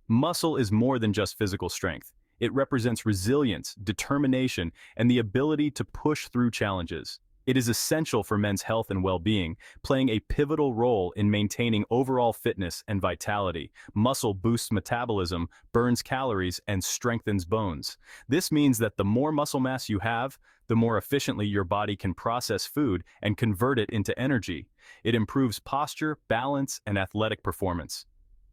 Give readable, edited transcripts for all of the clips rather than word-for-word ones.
Muscle is more than just physical strength. It represents resilience, determination, and the ability to push through challenges. It is essential for men's health and well-being, playing a pivotal role in maintaining overall fitness and vitality. Muscle boosts metabolism, burns calories, and strengthens bones. This means that the more muscle mass you have, the more efficiently your body can process food and convert it into energy. It improves posture, balance, and athletic performance.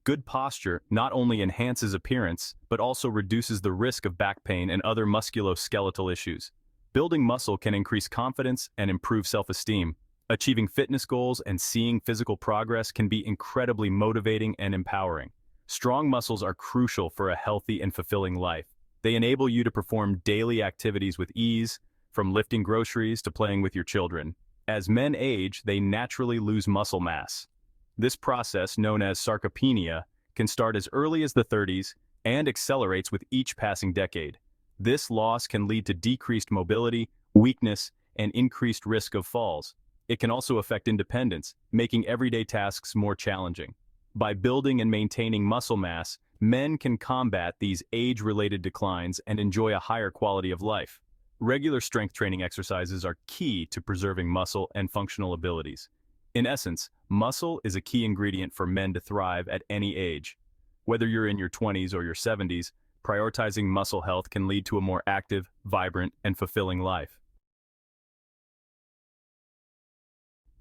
Good posture not only enhances appearance, but also reduces the risk of back pain and other musculoskeletal issues. Building muscle can increase confidence and improve self-esteem. Achieving fitness goals and seeing physical progress can be incredibly motivating and empowering. Strong muscles are crucial for a healthy and fulfilling life. They enable you to perform daily activities with ease, from lifting groceries to playing with your children. As men age, they naturally lose muscle mass. This process, known as sarcopenia, can start as early as the 30s and accelerates with each passing decade. This loss can lead to decreased mobility, weakness, and increased risk of falls. It can also affect independence, making everyday tasks more challenging. By building and maintaining muscle mass, men can combat these age-related declines and enjoy a higher quality of life. Regular strength training exercises are key to preserving muscle and functional abilities. In essence, muscle is a key ingredient for men to thrive at any age. Whether you're in your 20s or your 70s, prioritizing muscle health can lead to a more active, vibrant, and fulfilling life.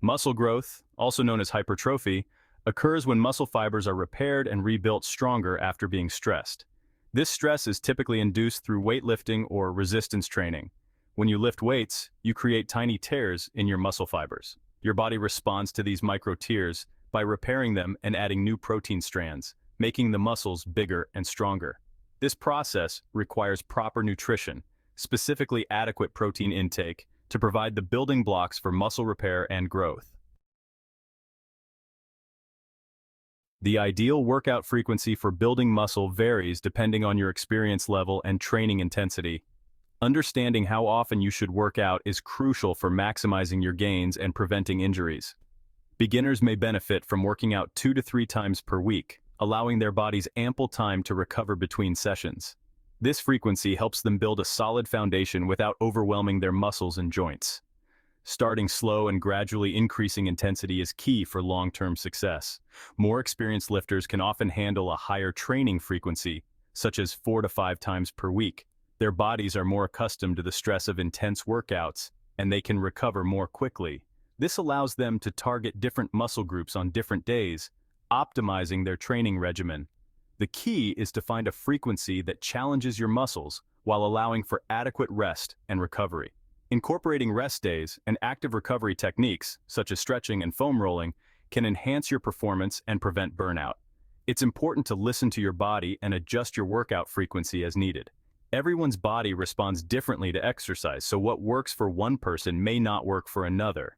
Muscle growth, also known as hypertrophy, occurs when muscle fibers are repaired and rebuilt stronger after being stressed. This stress is typically induced through weightlifting or resistance training. When you lift weights, you create tiny tears in your muscle fibers. Your body responds to these micro tears by repairing them and adding new protein strands, making the muscles bigger and stronger. This process requires proper nutrition, specifically adequate protein intake, to provide the building blocks for muscle repair and growth. The ideal workout frequency for building muscle varies depending on your experience level and training intensity. Understanding how often you should work out is crucial for maximizing your gains and preventing injuries. Beginners may benefit from working out 2 to 3 times per week, allowing their bodies ample time to recover between sessions. This frequency helps them build a solid foundation without overwhelming their muscles and joints. Starting slow and gradually increasing intensity is key for long-term success. More experienced lifters can often handle a higher training frequency, such as 4 to 5 times per week. Their bodies are more accustomed to the stress of intense workouts, and they can recover more quickly. This allows them to target different muscle groups on different days, optimizing their training regimen. The key is to find a frequency that challenges your muscles while allowing for adequate rest and recovery. Incorporating rest days and active recovery techniques, such as stretching and foam rolling, can enhance your performance and prevent burnout. It's important to listen to your body and adjust your workout frequency as needed. Everyone's body responds differently to exercise, so what works for one person may not work for another.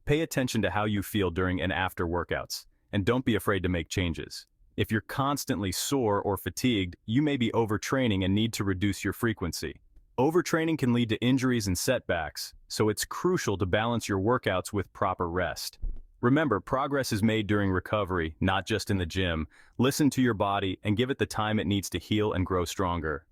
Pay attention to how you feel during and after workouts, and don't be afraid to make changes. If you're constantly sore or fatigued, you may be overtraining and need to reduce your frequency. Overtraining can lead to injuries and setbacks, so it's crucial to balance your workouts with proper rest. Remember, progress is made during recovery, not just in the gym. Listen to your body and give it the time it needs to heal and grow stronger.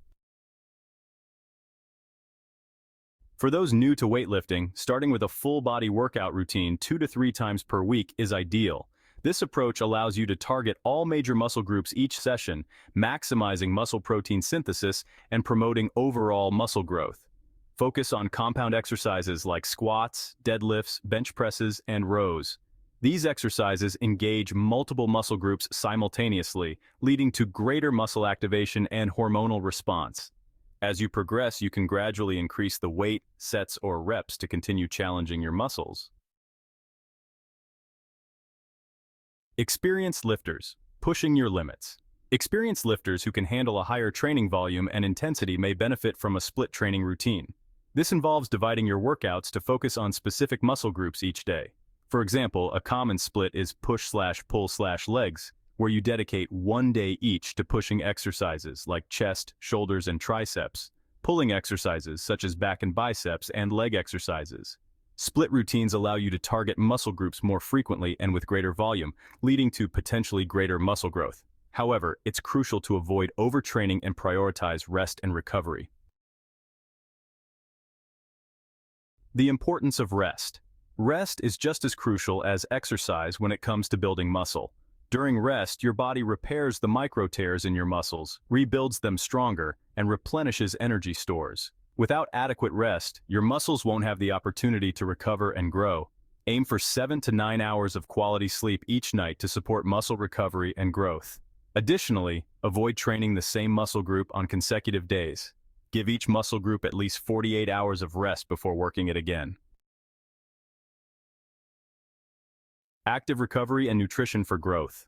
For those new to weightlifting, starting with a full-body workout routine 2 to 3 times per week is ideal. This approach allows you to target all major muscle groups each session, maximizing muscle protein synthesis and promoting overall muscle growth. Focus on compound exercises like squats, deadlifts, bench presses, and rows. These exercises engage multiple muscle groups simultaneously, leading to greater muscle activation and hormonal response. As you progress, you can gradually increase the weight, sets, or reps to continue challenging your muscles. Experienced lifters, pushing your limits. Experienced lifters who can handle a higher training volume and intensity may benefit from a split training routine. This involves dividing your workouts to focus on specific muscle groups each day. For example, a common split is push/pull/legs, where you dedicate 1 day each to pushing exercises like chest, shoulders, and triceps, pulling exercises such as back and biceps, and leg exercises. Split routines allow you to target muscle groups more frequently and with greater volume, leading to potentially greater muscle growth. However, it's crucial to avoid overtraining and prioritize rest and recovery. The importance of rest. Rest is just as crucial as exercise when it comes to building muscle. During rest, your body repairs the micro tears in your muscles, rebuilds them stronger, and replenishes energy stores. Without adequate rest, your muscles won't have the opportunity to recover and grow. Aim for 7 to 9 hours of quality sleep each night to support muscle recovery and growth. Additionally, avoid training the same muscle group on consecutive days. Give each muscle group at least 48 hours of rest before working it again. Active recovery and nutrition for growth.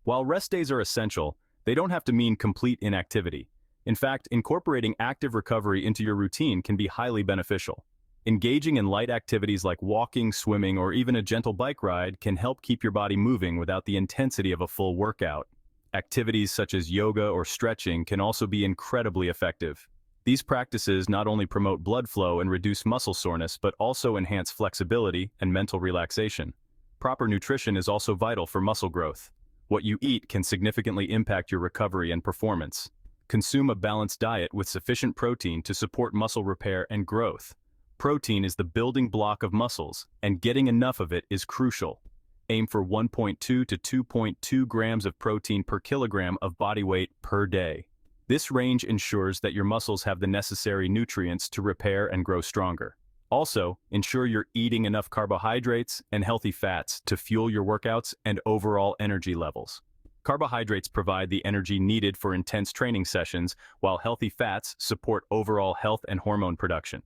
While rest days are essential, they don't have to mean complete inactivity. In fact, incorporating active recovery into your routine can be highly beneficial. Engaging in light activities like walking, swimming, or even a gentle bike ride can help keep your body moving without the intensity of a full workout. Activities such as yoga or stretching can also be incredibly effective. These practices not only promote blood flow and reduce muscle soreness, but also enhance flexibility and mental relaxation. Proper nutrition is also vital for muscle growth. What you eat can significantly impact your recovery and performance. Consume a balanced diet with sufficient protein to support muscle repair and growth. Protein is the building block of muscles, and getting enough of it is crucial. Aim for 1.2 to 2.2 grams of protein per kilogram of body weight per day. This range ensures that your muscles have the necessary nutrients to repair and grow stronger. Also, ensure you're eating enough carbohydrates and healthy fats to fuel your workouts and overall energy levels. Carbohydrates provide the energy needed for intense training sessions, while healthy fats support overall health and hormone production.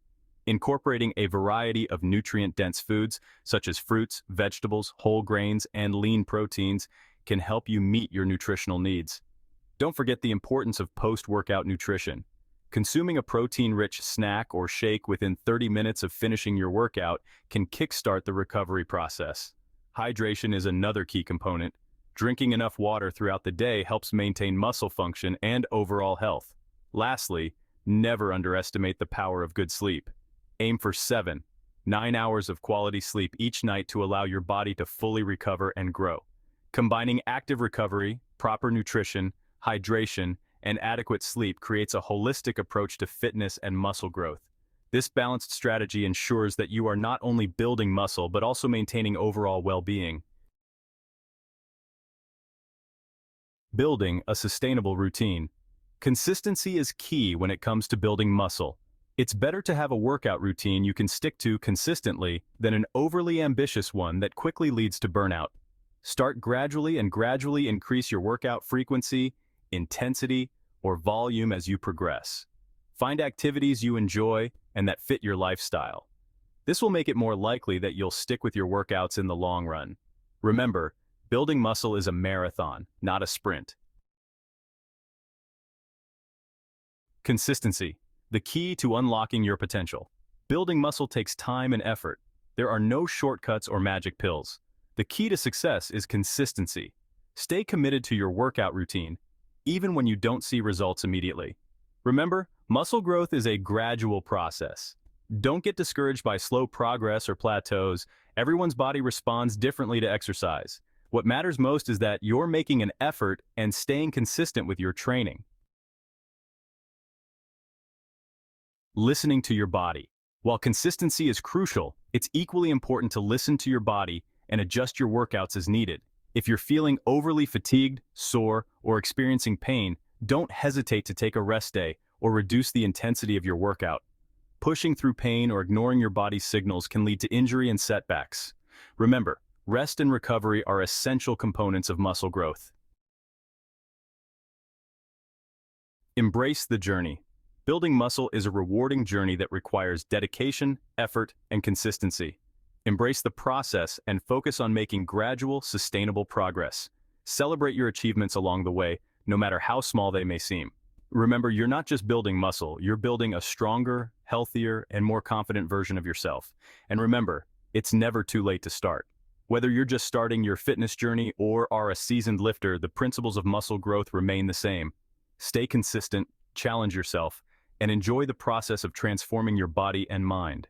Incorporating a variety of nutrient-dense foods, such as fruits, vegetables, whole grains, and lean proteins, can help you meet your nutritional needs. Don't forget the importance of post-workout nutrition. Consuming a protein-rich snack or shake within 30 minutes of finishing your workout can kickstart the recovery process. Hydration is another key component. Drinking enough water throughout the day helps maintain muscle function and overall health. Lastly, never underestimate the power of good sleep. Aim for 7 to 9 hours of quality sleep each night to allow your body to fully recover and grow. Combining active recovery, proper nutrition, hydration, and adequate sleep creates a holistic approach to fitness and muscle growth. This balanced strategy ensures that you are not only building muscle but also maintaining overall well-being. Building a sustainable routine. Consistency is key when it comes to building muscle. It's better to have a workout routine you can stick to consistently than an overly ambitious one that quickly leads to burnout. Start gradually and gradually increase your workout frequency, intensity, or volume as you progress. Find activities you enjoy and that fit your lifestyle. This will make it more likely that you'll stick with your workouts in the long run. Remember, building muscle is a marathon, not a sprint. Consistency, the key to unlocking your potential. Building muscle takes time and effort. There are no shortcuts or magic pills. The key to success is consistency. Stay committed to your workout routine, even when you don't see results immediately. Remember, muscle growth is a gradual process. Don't get discouraged by slow progress or plateaus. Everyone's body responds differently to exercise. What matters most is that you're making an effort and staying consistent with your training. Listening to your body. While consistency is crucial, it's equally important to listen to your body and adjust your workouts as needed. If you're feeling overly fatigued, sore, or experiencing pain, don't hesitate to take a rest day or reduce the intensity of your workout. Pushing through pain or ignoring your body's signals can lead to injury and setbacks. Remember, rest and recovery are essential components of muscle growth. Embrace the journey. Building muscle is a rewarding journey that requires dedication, effort, and consistency. Embrace the process and focus on making gradual, sustainable progress. Celebrate your achievements along the way, no matter how small they may seem. Remember, you're not just building muscle, you're building a stronger, healthier, and more confident version of yourself. And remember, it's never too late to start. Whether you're just starting your fitness journey or are a seasoned lifter, the principles of muscle growth remain the same. Stay consistent, challenge yourself, and enjoy the process of transforming your body and mind.